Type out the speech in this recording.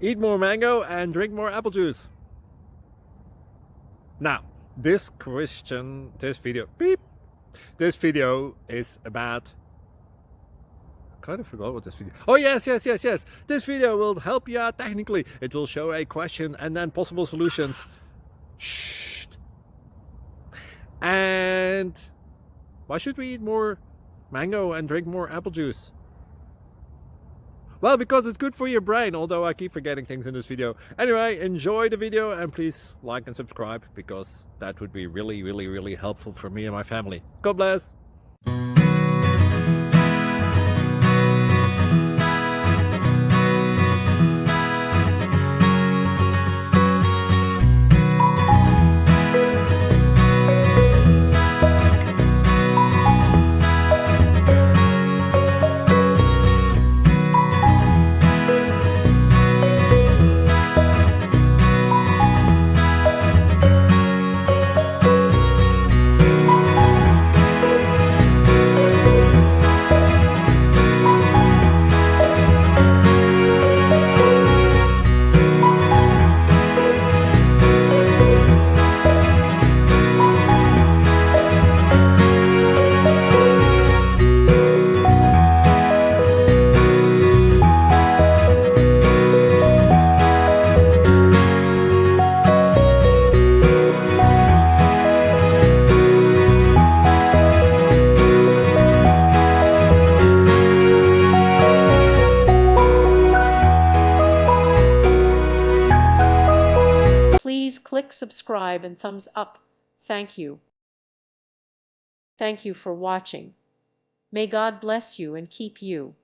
eat more mango and drink more apple juice. Now, this video is about, I kind of forgot what this video. Oh yes. This video will help you out technically. It will show a question and then possible solutions. Shh. And why should we eat more mango and drink more apple juice? Well, because it's good for your brain, although I keep forgetting things in this video. Anyway, enjoy the video and please like and subscribe, because that would be really helpful for me and my family. God bless. Please click subscribe and thumbs up. Thank you. Thank you for watching. May God bless you and keep you.